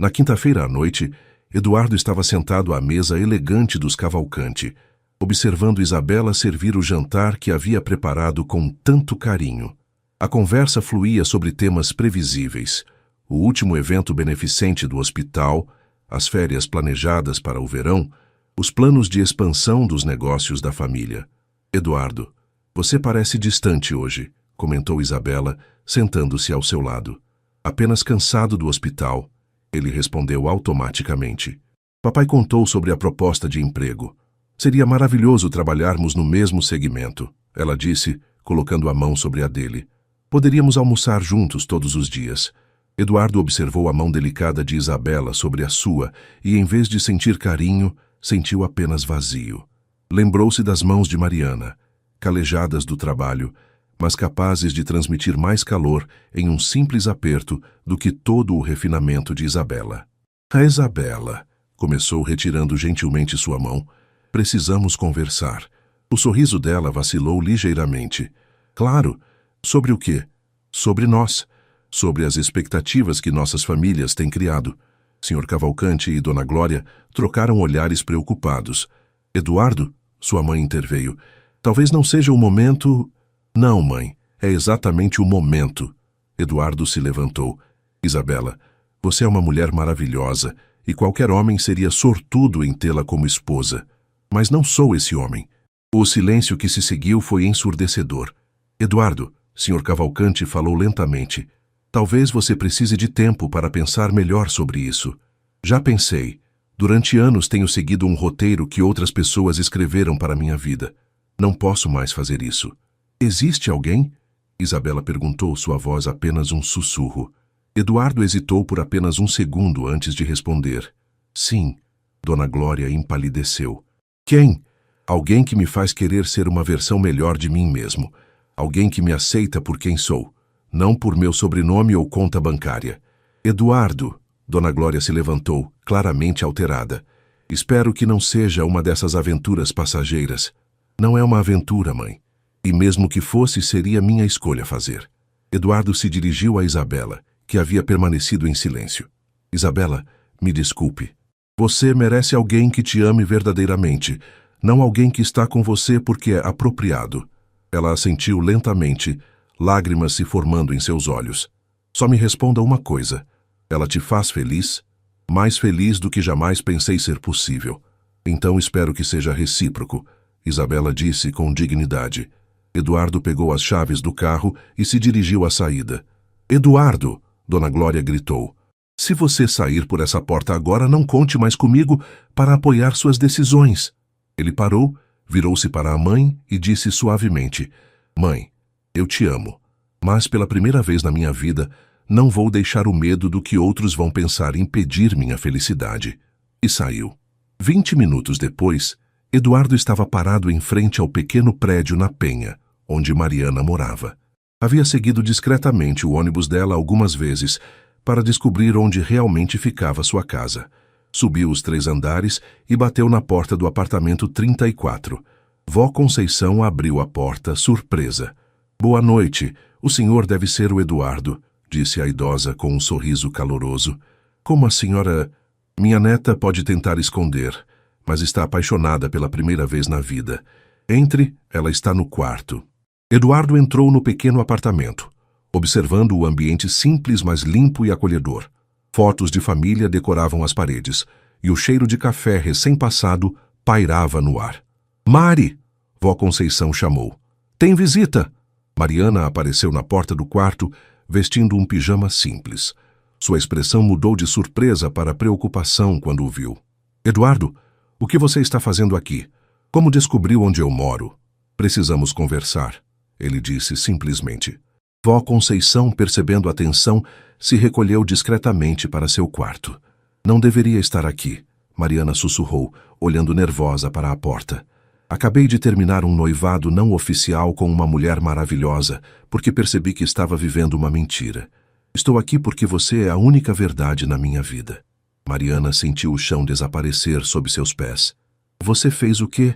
Na quinta-feira à noite, Eduardo estava sentado à mesa elegante dos Cavalcante, observando Isabela servir o jantar que havia preparado com tanto carinho. A conversa fluía sobre temas previsíveis: o último evento beneficente do hospital, as férias planejadas para o verão, os planos de expansão dos negócios da família. Eduardo, você parece distante hoje, comentou Isabela, sentando-se ao seu lado. Apenas cansado do hospital, ele respondeu automaticamente. Papai contou sobre a proposta de emprego. Seria maravilhoso trabalharmos no mesmo segmento, ela disse, colocando a mão sobre a dele. Poderíamos almoçar juntos todos os dias. Eduardo observou a mão delicada de Isabela sobre a sua e, em vez de sentir carinho, sentiu apenas vazio. Lembrou-se das mãos de Mariana, calejadas do trabalho, mas capazes de transmitir mais calor em um simples aperto do que todo o refinamento de Isabela. A Isabela, começou retirando gentilmente sua mão. Precisamos conversar. O sorriso dela vacilou ligeiramente. Claro. Sobre o quê? Sobre nós. Sobre as expectativas que nossas famílias têm criado. Sr. Cavalcante e Dona Glória trocaram olhares preocupados. Eduardo, sua mãe interveio. Talvez não seja o momento... Não, mãe, é exatamente o momento. Eduardo se levantou. Isabela, você é uma mulher maravilhosa e qualquer homem seria sortudo em tê-la como esposa. Mas não sou esse homem. O silêncio que se seguiu foi ensurdecedor. Eduardo, Sr. Cavalcante falou lentamente. Talvez você precise de tempo para pensar melhor sobre isso. Já pensei. Durante anos tenho seguido um roteiro que outras pessoas escreveram para minha vida. Não posso mais fazer isso. Existe alguém? Isabela perguntou, sua voz apenas um sussurro. Eduardo hesitou por apenas 1 segundo antes de responder. Sim. Dona Glória empalideceu. Quem? Alguém que me faz querer ser uma versão melhor de mim mesmo. Alguém que me aceita por quem sou, não por meu sobrenome ou conta bancária. Eduardo, Dona Glória se levantou, claramente alterada. Espero que não seja uma dessas aventuras passageiras. Não é uma aventura, mãe. E mesmo que fosse, seria minha escolha fazer. Eduardo se dirigiu a Isabela, que havia permanecido em silêncio. Isabela, me desculpe. Você merece alguém que te ame verdadeiramente, não alguém que está com você porque é apropriado. Ela assentiu lentamente, lágrimas se formando em seus olhos. Só me responda uma coisa. Ela te faz feliz? Mais feliz do que jamais pensei ser possível. Então espero que seja recíproco, Isabela disse com dignidade. Eduardo pegou as chaves do carro e se dirigiu à saída. Eduardo! Dona Glória gritou. Se você sair por essa porta agora, não conte mais comigo para apoiar suas decisões. Ele parou, virou-se para a mãe e disse suavemente: Mãe, eu te amo, mas pela primeira vez na minha vida, não vou deixar o medo do que outros vão pensar impedir minha felicidade. E saiu. 20 minutos depois, Eduardo estava parado em frente ao pequeno prédio na Penha, onde Mariana morava. Havia seguido discretamente o ônibus dela algumas vezes, para descobrir onde realmente ficava sua casa. Subiu os 3 andares e bateu na porta do apartamento 34. Vó Conceição abriu a porta, surpresa. Boa noite, o senhor deve ser o Eduardo, disse a idosa com um sorriso caloroso. Como a senhora... Minha neta pode tentar esconder, mas está apaixonada pela primeira vez na vida. Entre, ela está no quarto. Eduardo entrou no pequeno apartamento, observando o ambiente simples, mas limpo e acolhedor. Fotos de família decoravam as paredes, e o cheiro de café recém-passado pairava no ar. Mari! Vó Conceição chamou. Tem visita! Mariana apareceu na porta do quarto, vestindo um pijama simples. Sua expressão mudou de surpresa para preocupação quando o viu. Eduardo, o que você está fazendo aqui? Como descobriu onde eu moro? Precisamos conversar, ele disse simplesmente. Vó Conceição, percebendo a tensão, se recolheu discretamente para seu quarto. Não deveria estar aqui, Mariana sussurrou, olhando nervosa para a porta. Acabei de terminar um noivado não oficial com uma mulher maravilhosa, porque percebi que estava vivendo uma mentira. Estou aqui porque você é a única verdade na minha vida. Mariana sentiu o chão desaparecer sob seus pés. Você fez o quê?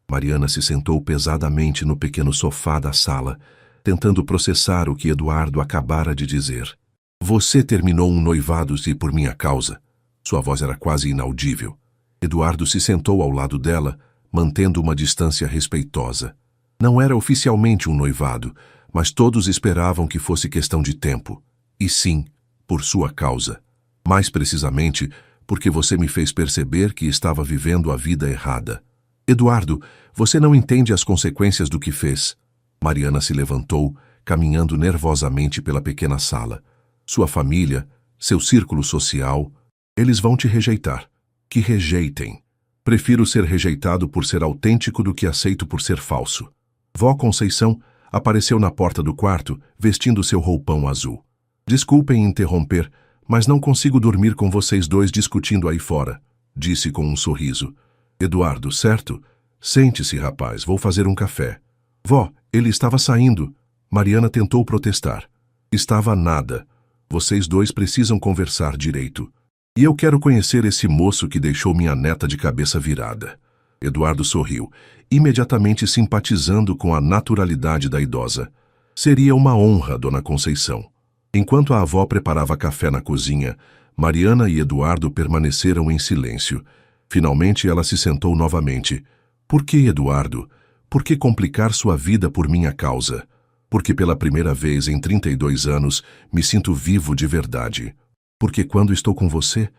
Mariana se sentou pesadamente no pequeno sofá da sala, tentando processar o que Eduardo acabara de dizer. Você terminou um noivado e por minha causa. Sua voz era quase inaudível. Eduardo se sentou ao lado dela, mantendo uma distância respeitosa. Não era oficialmente um noivado, mas todos esperavam que fosse questão de tempo. E sim, por sua causa. Mais precisamente, porque você me fez perceber que estava vivendo a vida errada. Eduardo, você não entende as consequências do que fez. Mariana se levantou, caminhando nervosamente pela pequena sala. Sua família, seu círculo social, eles vão te rejeitar. Que rejeitem. Prefiro ser rejeitado por ser autêntico do que aceito por ser falso. Vó Conceição apareceu na porta do quarto, vestindo seu roupão azul. Desculpem interromper, mas não consigo dormir com vocês dois discutindo aí fora, disse com um sorriso. Eduardo, certo? Sente-se, rapaz, vou fazer um café. Vó, ele estava saindo. Mariana tentou protestar. Estava nada. Vocês dois precisam conversar direito. E eu quero conhecer esse moço que deixou minha neta de cabeça virada. Eduardo sorriu, imediatamente simpatizando com a naturalidade da idosa. Seria uma honra, Dona Conceição. Enquanto a avó preparava café na cozinha, Mariana e Eduardo permaneceram em silêncio. Finalmente ela se sentou novamente. Por que, Eduardo? Por que complicar sua vida por minha causa? Porque pela primeira vez em 32 anos me sinto vivo de verdade. Porque quando estou com você,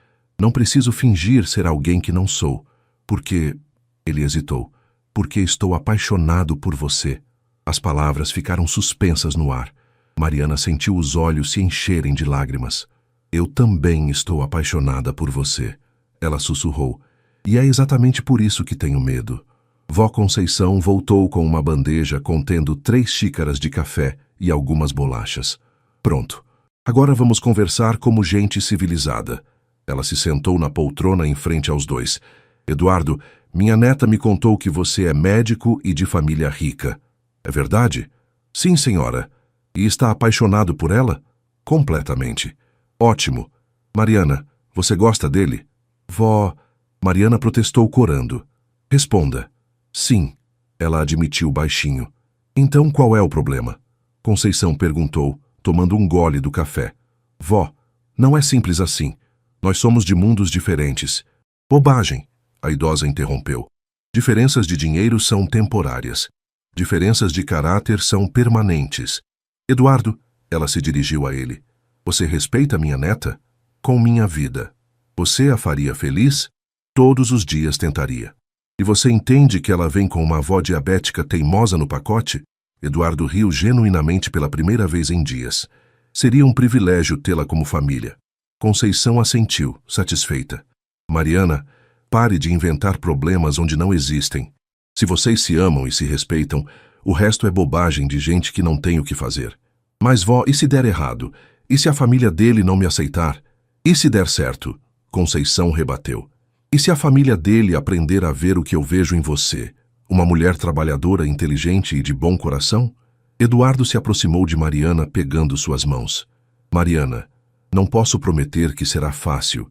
não preciso fingir ser alguém que não sou. Porque... Ele hesitou. Porque estou apaixonado por você. As palavras ficaram suspensas no ar. Mariana sentiu os olhos se encherem de lágrimas. Eu também estou apaixonada por você. Ela sussurrou. E é exatamente por isso que tenho medo. Vó Conceição voltou com uma bandeja contendo 3 xícaras de café e algumas bolachas. Pronto. Agora vamos conversar como gente civilizada. Ela se sentou na poltrona em frente aos dois. Eduardo, minha neta me contou que você é médico e de família rica. É verdade? Sim, senhora. E está apaixonado por ela? Completamente. Ótimo. Mariana, você gosta dele? Vó... Mariana protestou corando. Responda. Sim. Ela admitiu baixinho. Então qual é o problema? Conceição perguntou, tomando um gole do café. Vó, não é simples assim. Nós somos de mundos diferentes. Bobagem, a idosa interrompeu. Diferenças de dinheiro são temporárias. Diferenças de caráter são permanentes. Eduardo, ela se dirigiu a ele. Você respeita minha neta? Com minha vida. Você a faria feliz? Todos os dias tentaria. E você entende que ela vem com uma avó diabética teimosa no pacote? Eduardo riu genuinamente pela primeira vez em dias. Seria um privilégio tê-la como família. Conceição assentiu, satisfeita. Mariana, pare de inventar problemas onde não existem. Se vocês se amam e se respeitam, o resto é bobagem de gente que não tem o que fazer. Mas vó, e se der errado? E se a família dele não me aceitar? E se der certo? Conceição rebateu. E se a família dele aprender a ver o que eu vejo em você? Uma mulher trabalhadora, inteligente e de bom coração? Eduardo se aproximou de Mariana, pegando suas mãos. Mariana, não posso prometer que será fácil.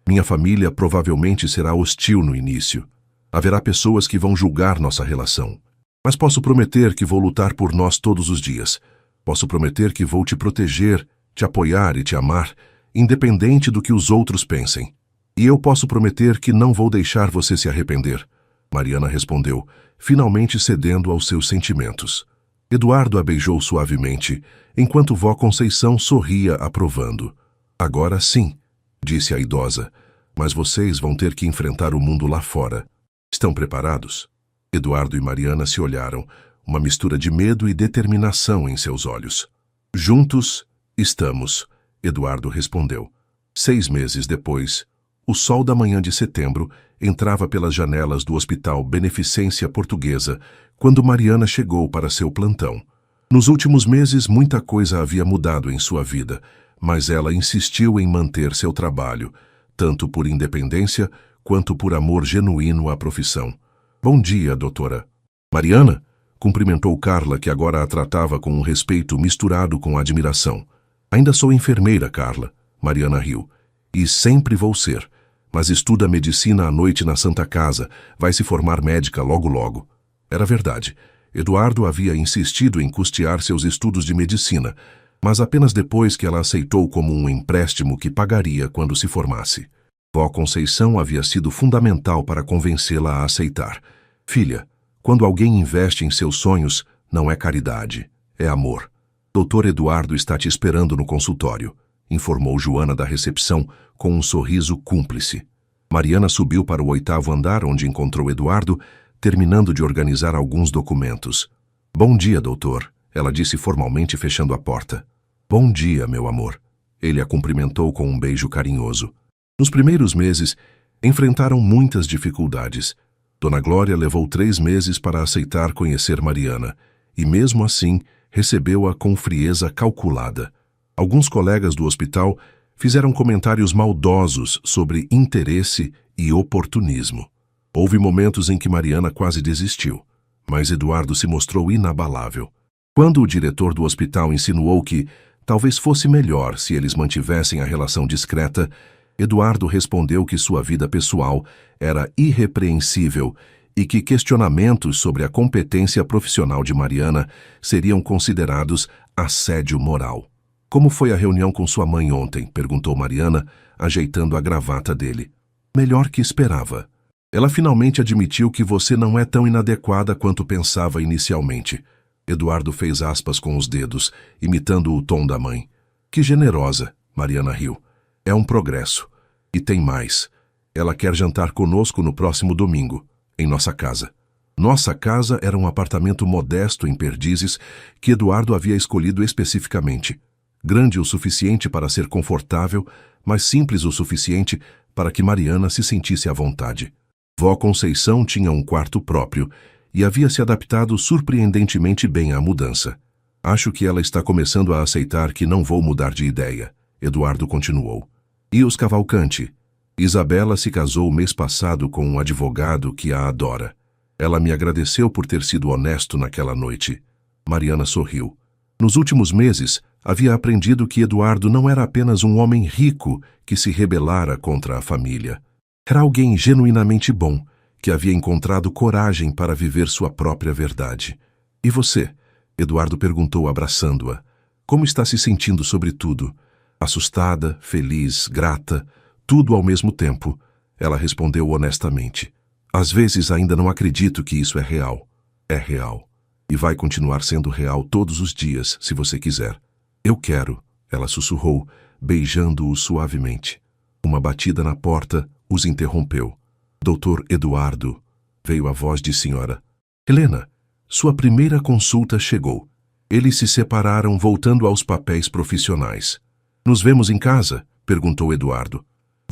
Minha família provavelmente será hostil no início. Haverá pessoas que vão julgar nossa relação. Mas posso prometer que vou lutar por nós todos os dias. Posso prometer que vou te proteger, te apoiar e te amar, independente do que os outros pensem. E eu posso prometer que não vou deixar você se arrepender. Mariana respondeu, finalmente cedendo aos seus sentimentos. Eduardo a beijou suavemente, enquanto vó Conceição sorria aprovando. Agora sim, disse a idosa, mas vocês vão ter que enfrentar o mundo lá fora. Estão preparados? Eduardo e Mariana se olharam, uma mistura de medo e determinação em seus olhos. Juntos, estamos, Eduardo respondeu. 6 meses depois, o sol da manhã de setembro entrava pelas janelas do Hospital Beneficência Portuguesa quando Mariana chegou para seu plantão. Nos últimos meses, muita coisa havia mudado em sua vida, mas ela insistiu em manter seu trabalho, tanto por independência quanto por amor genuíno à profissão. Bom dia, doutora. Mariana? Cumprimentou Carla, que agora a tratava com um respeito misturado com admiração. Ainda sou enfermeira, Carla. Mariana riu. E sempre vou ser. Mas estuda medicina à noite na Santa Casa. Vai se formar médica logo logo. Era verdade. Eduardo havia insistido em custear seus estudos de medicina, mas apenas depois que ela aceitou como um empréstimo que pagaria quando se formasse. Vó Conceição havia sido fundamental para convencê-la a aceitar. Filha, quando alguém investe em seus sonhos, não é caridade, é amor. Doutor Eduardo está te esperando no consultório, informou Joana da recepção com um sorriso cúmplice. Mariana subiu para o 8º andar, onde encontrou Eduardo, terminando de organizar alguns documentos. Bom dia, doutor, ela disse formalmente, fechando a porta. Bom dia, meu amor. Ele a cumprimentou com um beijo carinhoso. Nos primeiros meses, enfrentaram muitas dificuldades. Dona Glória levou 3 meses para aceitar conhecer Mariana, e mesmo assim recebeu-a com frieza calculada. Alguns colegas do hospital fizeram comentários maldosos sobre interesse e oportunismo. Houve momentos em que Mariana quase desistiu, mas Eduardo se mostrou inabalável. Quando o diretor do hospital insinuou que talvez fosse melhor se eles mantivessem a relação discreta, Eduardo respondeu que sua vida pessoal era irrepreensível e que questionamentos sobre a competência profissional de Mariana seriam considerados assédio moral. Como foi a reunião com sua mãe ontem? Perguntou Mariana, ajeitando a gravata dele. Melhor que esperava. Ela finalmente admitiu que você não é tão inadequada quanto pensava inicialmente. Eduardo fez aspas com os dedos, imitando o tom da mãe. Que generosa, Mariana riu. É um progresso. E tem mais. Ela quer jantar conosco no próximo domingo, em nossa casa. Nossa casa era um apartamento modesto em Perdizes que Eduardo havia escolhido especificamente. Grande o suficiente para ser confortável, mas simples o suficiente para que Mariana se sentisse à vontade. Vó Conceição tinha um quarto próprio e havia se adaptado surpreendentemente bem à mudança. Acho que ela está começando a aceitar que não vou mudar de ideia, Eduardo continuou. E os Cavalcante? Isabela se casou mês passado com um advogado que a adora. Ela me agradeceu por ter sido honesto naquela noite. Mariana sorriu. Nos últimos meses, havia aprendido que Eduardo não era apenas um homem rico que se rebelara contra a família. Era alguém genuinamente bom, que havia encontrado coragem para viver sua própria verdade. E você? Eduardo perguntou, abraçando-a. Como está se sentindo sobre tudo? Assustada, feliz, grata, tudo ao mesmo tempo. Ela respondeu honestamente. Às vezes ainda não acredito que isso é real. É real. E vai continuar sendo real todos os dias, se você quiser. Eu quero, ela sussurrou, beijando-o suavemente. Uma batida na porta os interrompeu. Doutor Eduardo, veio a voz de senhora. Helena, sua primeira consulta chegou. Eles se separaram voltando aos papéis profissionais. Nos vemos em casa? Perguntou Eduardo.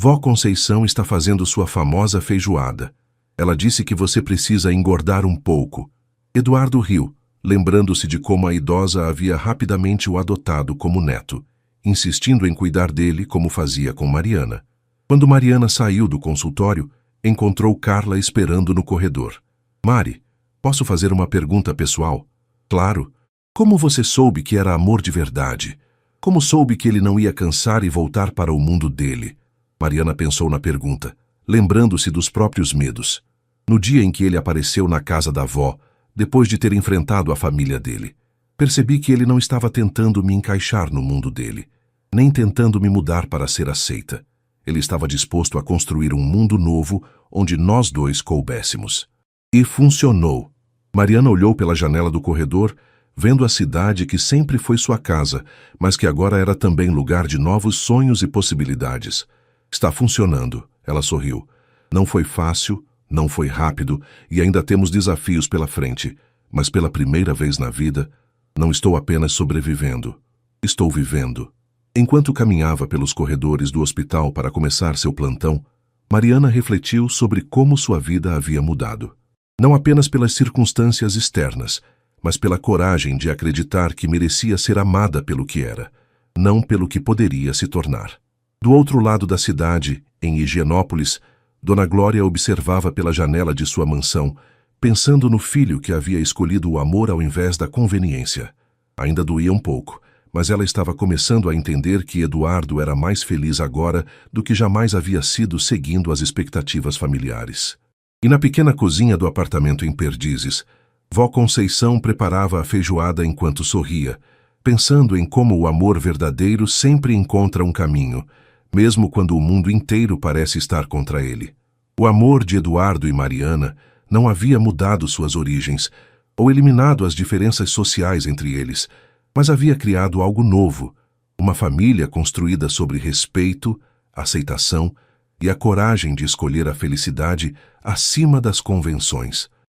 Vó Conceição está fazendo sua famosa feijoada. Ela disse que você precisa engordar um pouco. Eduardo riu, lembrando-se de como a idosa havia rapidamente o adotado como neto, insistindo em cuidar dele como fazia com Mariana. Quando Mariana saiu do consultório, encontrou Carla esperando no corredor. Mari, posso fazer uma pergunta pessoal? Claro. Como você soube que era amor de verdade? Como soube que ele não ia cansar e voltar para o mundo dele? Mariana pensou na pergunta, lembrando-se dos próprios medos. No dia em que ele apareceu na casa da avó, depois de ter enfrentado a família dele, percebi que ele não estava tentando me encaixar no mundo dele, nem tentando me mudar para ser aceita. Ele estava disposto a construir um mundo novo onde nós dois coubéssemos. E funcionou. Mariana olhou pela janela do corredor, vendo a cidade que sempre foi sua casa, mas que agora era também lugar de novos sonhos e possibilidades. Está funcionando, ela sorriu. Não foi fácil, não foi rápido e ainda temos desafios pela frente, mas pela primeira vez na vida, não estou apenas sobrevivendo, estou vivendo. Enquanto caminhava pelos corredores do hospital para começar seu plantão, Mariana refletiu sobre como sua vida havia mudado. Não apenas pelas circunstâncias externas, mas pela coragem de acreditar que merecia ser amada pelo que era, não pelo que poderia se tornar. Do outro lado da cidade, em Higienópolis, Dona Glória observava pela janela de sua mansão, pensando no filho que havia escolhido o amor ao invés da conveniência. Ainda doía um pouco, mas ela estava começando a entender que Eduardo era mais feliz agora do que jamais havia sido seguindo as expectativas familiares. E na pequena cozinha do apartamento em Perdizes, Vó Conceição preparava a feijoada enquanto sorria, pensando em como o amor verdadeiro sempre encontra um caminho, mesmo quando o mundo inteiro parece estar contra ele. O amor de Eduardo e Mariana não havia mudado suas origens, ou eliminado as diferenças sociais entre eles, mas havia criado algo novo, uma família construída sobre respeito, aceitação e a coragem de escolher a felicidade acima das convenções.